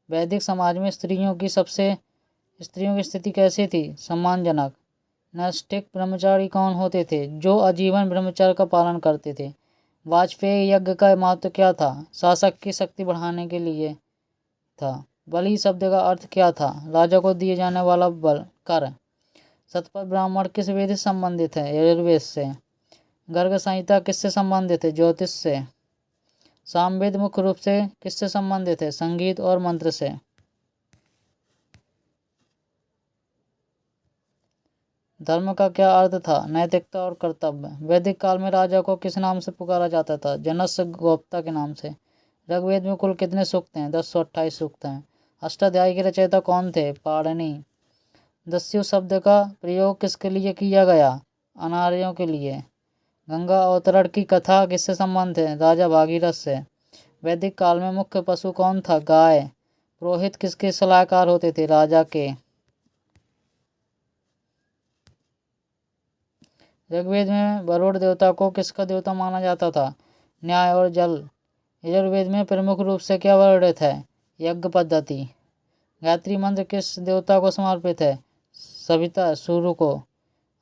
वैदिक समाज में स्त्रियों की स्थिति कैसी थी? सम्मानजनक। नैष्ठिक ब्रह्मचारी कौन होते थे? जो आजीवन ब्रह्मचर्य का पालन करते थे। वाजपेयी यज्ञ का महत्व क्या था? शासक की शक्ति बढ़ाने के लिए था। बलि शब्द का अर्थ क्या था? राजा को दिए जाने वाला बल कर। शतपथ ब्राह्मण किस वेद से संबंधित है? यजुर्वेद से। गर्ग संहिता किससे संबंधित है? ज्योतिष से। सामवेद मुख्य रूप से किससे संबंधित है? संगीत और मंत्र से। धर्म का क्या अर्थ था? नैतिकता और कर्तव्य। वैदिक काल में राजा को किस नाम से पुकारा जाता था? जनस्य गोप्ता के नाम से। ऋग्वेद में कुल कितने सूक्त हैं? 1028 सूक्त हैं। अष्टाध्यायी के रचयिता कौन थे? पाणिनि। दस्यु शब्द का प्रयोग किसके लिए किया गया? अनार्यों के लिए। गंगा अवतरण की कथा किससे संबंधित है? राजा भागीरथ से। वैदिक काल में मुख्य पशु कौन था? गाय। पुरोहित किसके सलाहकार होते थे? राजा के। ऋग्वेद में वरुण देवता को किसका देवता माना जाता था? न्याय और जल। यजुर्वेद में प्रमुख रूप से क्या वर्णित है? यज्ञ पद्धति। गायत्री मंत्र किस देवता को समर्पित है? सविता सूर्य को।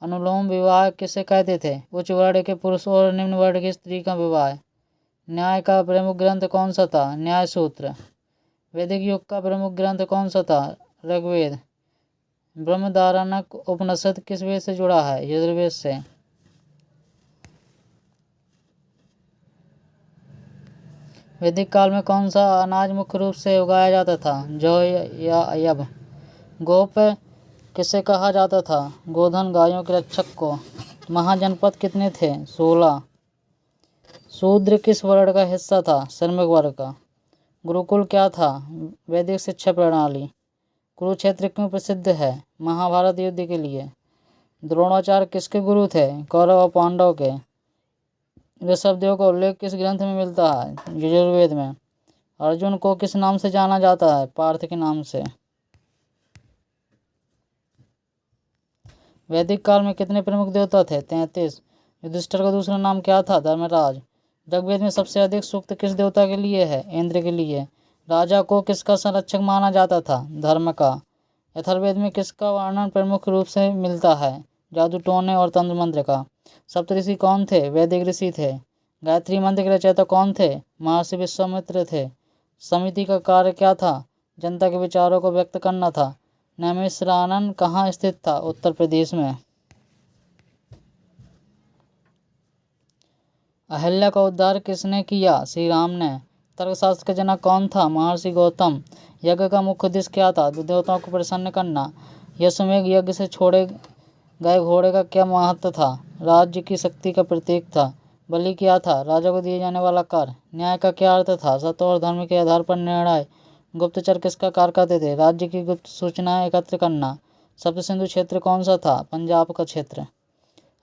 अनुलोम विवाह किसे कहते थे? उच्च वर्ण के पुरुष और निम्न वर्ण की स्त्री का विवाह। न्याय का प्रमुख ग्रंथ कौन सा था? न्याय सूत्र। वैदिक युग का प्रमुख ग्रंथ कौन सा था? ऋग्वेद। ब्रह्मधारणक उपनिषद किस वेद से जुड़ा है? यजुर्वेद से। वैदिक काल में कौन सा अनाज मुख्य रूप से उगाया जाता था? जौ या अयब। गोप किसे कहा जाता था? गोधन गायों के रक्षक को। महाजनपद कितने थे? 16। शूद्र किस वर्ण का हिस्सा था? श्रमिक वर्ग का। गुरुकुल क्या था? वैदिक शिक्षा प्रणाली। कुरुक्षेत्र क्यों प्रसिद्ध है? महाभारत युद्ध के लिए। द्रोणाचार्य किसके गुरु थे? कौरव और पांडव के। ऋषभदेव का उल्लेख किस ग्रंथ में मिलता है? यजुर्वेद में। अर्जुन को किस नाम से जाना जाता है? पार्थ के नाम से। वैदिक काल में कितने प्रमुख देवता थे? 33। युधिष्ठिर का दूसरा नाम क्या था? धर्मराज। ऋग्वेद में सबसे अधिक सूक्त किस देवता के लिए है? इंद्र के लिए। राजा को किसका संरक्षक माना जाता था? धर्म का। अथर्ववेद में किसका वर्णन प्रमुख रूप से मिलता है? जादू टोने और तंत्र मंत्र का। सप्तऋषि कौन थे? वैदिक ऋषि थे। गायत्री मंत्र के रचयिता कौन थे? महर्षि विश्वामित्र थे। समिति का कार्य क्या था? जनता के विचारों को व्यक्त करना था। नैमिषारण्य कहाँ स्थित था? उत्तर प्रदेश में। अहिल्या का उद्धार किसने किया? श्री राम ने। तर्कशास्त्र का जनक कौन था? महर्षि गौतम। यज्ञ का मुख्य उद्देश्य क्या था? देवताओं को प्रसन्न करना। यशमेघ यज्ञ से छोड़े गए घोड़े का क्या महत्व था? राज्य की शक्ति का प्रतीक था। बलि क्या था? राजा को दिए जाने वाला कर। न्याय का क्या अर्थ था? सत्य और धर्म के आधार पर निर्णय। गुप्तचर किसका कार्य करते थे? राज्य की गुप्त सूचनाएं एकत्र करना। सप्त सिंधु क्षेत्र कौन सा था? पंजाब का क्षेत्र।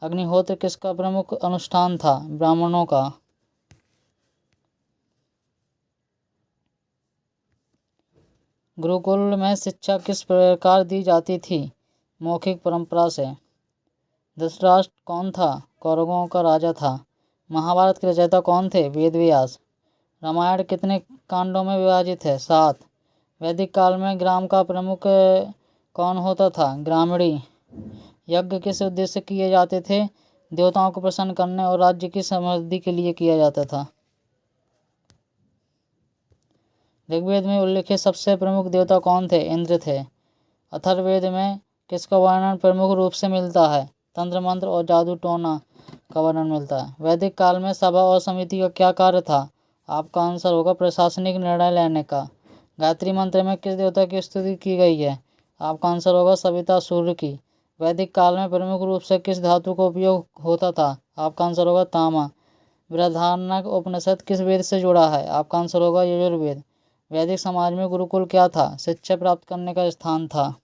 अग्निहोत्र किसका प्रमुख अनुष्ठान था? ब्राह्मणों का। गुरुकुल में शिक्षा किस प्रकार दी जाती थी? मौखिक परंपरा से। धृतराष्ट्र कौन था? कौरवों का राजा था। महाभारत के रचयिता कौन थे? वेद व्यास। रामायण कितने कांडों में विभाजित है? 7। वैदिक काल में ग्राम का प्रमुख कौन होता था? ग्रामीणी। यज्ञ किस उद्देश्य से किए जाते थे? देवताओं को प्रसन्न करने और राज्य की समृद्धि के लिए किया जाता था। ऋग्वेद में उल्लेखित सबसे प्रमुख देवता कौन थे? इंद्र थे। अथर्ववेद में किसका वर्णन प्रमुख रूप से मिलता है? तंत्र मंत्र और जादू टोना का वर्णन मिलता है। वैदिक काल में सभा और समिति का क्या कार्य था? आपका आंसर होगा प्रशासनिक निर्णय लेने का। गायत्री मंत्र में किस देवता की स्तुति की गई है? आपका आंसर होगा सविता सूर्य की। वैदिक काल में प्रमुख रूप से किस धातु का उपयोग होता था? आपका आंसर होगा तांबा। बृहदारण्यक उपनिषद किस वेद से जुड़ा है? आपका आंसर होगा यजुर्वेद। वैदिक समाज में गुरुकुल क्या था? शिक्षा प्राप्त करने का स्थान था।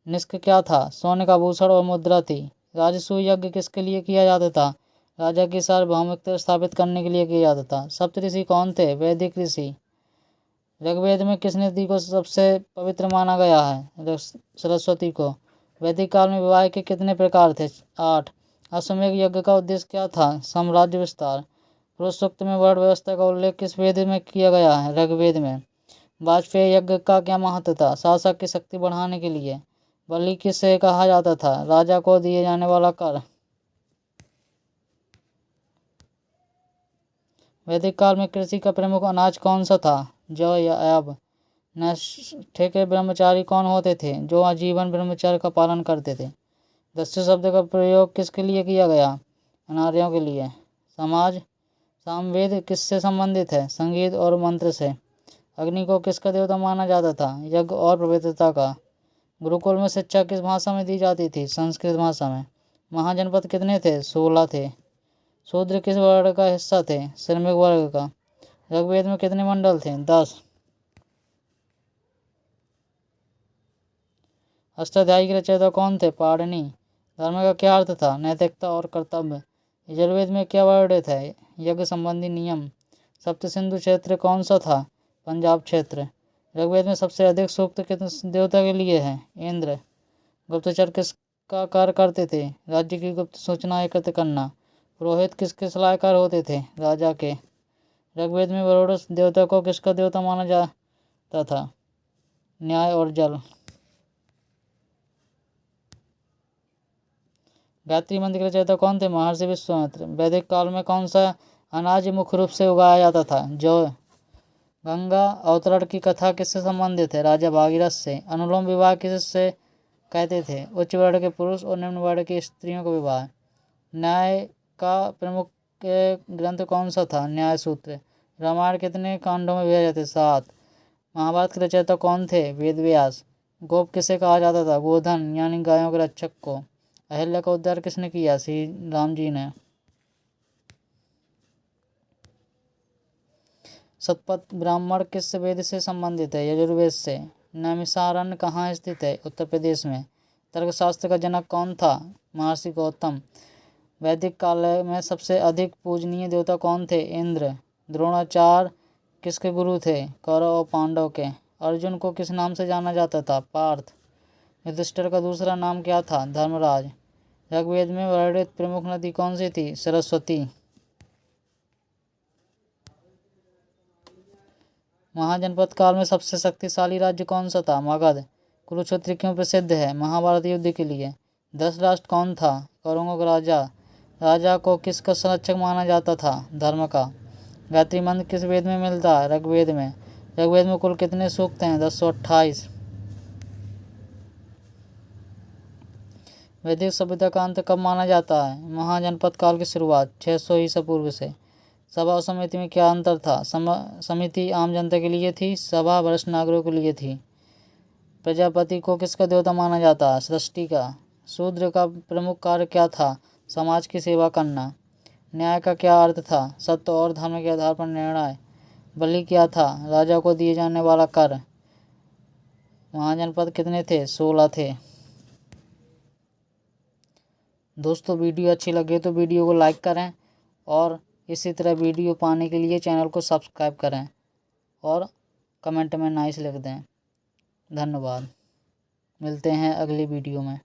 निष्क क्या था? सोने का आभूषण और मुद्रा थी। राजसूय यज्ञ किसके लिए किया जाता था? राजा की सार्वभौमिकता स्थापित करने के लिए किया जाता था। सप्तऋषि कौन थे? वैदिक ऋषि। ऋग्वेद में किस नदी को सबसे पवित्र माना गया है? सरस्वती को। वैदिक काल में विवाह के कितने प्रकार थे? 8। अश्वमेध यज्ञ का उद्देश्य क्या था? साम्राज्य विस्तार। पुरुष सूक्त में वर्ण व्यवस्था का उल्लेख किस वेद में किया गया है? ऋग्वेद में। वाजपेयी यज्ञ का क्या महत्व था? शासक की शक्ति बढ़ाने के लिए। बलि किसे कहा जाता था? राजा को दिए जाने वाला कर। वैदिक काल में कृषि का प्रमुख अनाज कौन सा था? जौ या अब। ठेके ब्रह्मचारी कौन होते थे? जो आजीवन ब्रह्मचर्य का पालन करते थे। दस्यु शब्द का प्रयोग किसके लिए किया गया? अनार्यों के लिए। समाज सामवेद किससे संबंधित है? संगीत और मंत्र से। अग्नि को किसका देवता माना जाता था? यज्ञ और पवित्रता का। गुरुकुल में शिक्षा किस भाषा में दी जाती थी? संस्कृत भाषा में। महाजनपद कितने थे? 16 थे। शूद्र किस वर्ग का हिस्सा थे? श्रमिक वर्ग का। ऋग्वेद में कितने मंडल थे? 10। अष्टाध्यायी के रचयिता कौन थे? पाणिनि। धर्म का क्या अर्थ था? नैतिकता और कर्तव्य। यजुर्वेद में क्या वर्णित है? यज्ञ संबंधी नियम। सप्त सिंधु क्षेत्र कौन सा था? पंजाब क्षेत्र। ऋग्वेद में सबसे अधिक सूक्त किस देवता के लिए है? इंद्र। गुप्तचर किसका कार्य करते थे? राज्य की गुप्त सूचना एकत्र करना। पुरोहित किसके सलाहकार होते थे? राजा के। ऋग्वेद में वरुण देवता को किसका देवता माना जाता था? न्याय और जल। गायत्री मंत्र के रचयिता कौन थे? महर्षि विश्वामित्र। वैदिक काल में कौन सा अनाज मुख्य रूप से उगाया जाता था? जौ। गंगा अवतरण की कथा किससे संबंधित है? राजा भागीरथ से। अनुलोम विवाह किससे कहते थे? उच्च वर्ण के पुरुष और निम्न वर्ण की स्त्रियों का विवाह। न्याय का प्रमुख ग्रंथ कौन सा था? न्याय सूत्र। रामायण कितने कांडों में विभाजित है? 7। महाभारत के रचयिता कौन थे? वेद व्यास। गोप किसे कहा जाता था? गोधन यानी गायों के रक्षक को। अहिल्या का उद्धार किसने किया? श्री राम जी ने। शतपथ ब्राह्मण किस वेद से संबंधित है? यजुर्वेद से। नैमिषारण्य कहाँ स्थित है? उत्तर प्रदेश में। तर्कशास्त्र का जनक कौन था? महर्षि गौतम। वैदिक काल में सबसे अधिक पूजनीय देवता कौन थे? इंद्र। द्रोणाचार्य किसके गुरु थे? कौरव और पांडव के। अर्जुन को किस नाम से जाना जाता था? पार्थ। युधिष्ठिर का दूसरा नाम क्या था? धर्मराज। ऋग्वेद में वर्णित प्रमुख नदी कौन सी थी? सरस्वती। महाजनपद काल में सबसे शक्तिशाली राज्य कौन सा था? मगध। कुरुक्षेत्र क्यों प्रसिद्ध है? महाभारत युद्ध के लिए। 10 राष्ट्र कौन था? कौरवों का राजा। राजा को किसका संरक्षक माना जाता था? धर्म का। गायत्री मंत्र किस वेद में मिलता है? ऋग्वेद में। ऋग्वेद में कुल कितने सूक्त हैं? 1028। वैदिक सभ्यता का अंत कब माना जाता है? महाजनपद काल की शुरुआत 600 ईसा पूर्व से। सभा और समिति में क्या अंतर था? समिति आम जनता के लिए थी, सभा वरिष्ठ नागरिकों के लिए थी। प्रजापति को किसका देवता माना जाता है? सृष्टि का। शूद्र का प्रमुख कार्य क्या था? समाज की सेवा करना। न्याय का क्या अर्थ था? सत्य और धर्म के आधार पर निर्णय। बलि क्या था? राजा को दिए जाने वाला कर। महाजनपद कितने थे? 16 थे। दोस्तों वीडियो अच्छी लगे तो वीडियो को लाइक करें और इसी तरह वीडियो पाने के लिए चैनल को सब्सक्राइब करें और कमेंट में नाइस लिख दें। धन्यवाद। मिलते हैं अगली वीडियो में।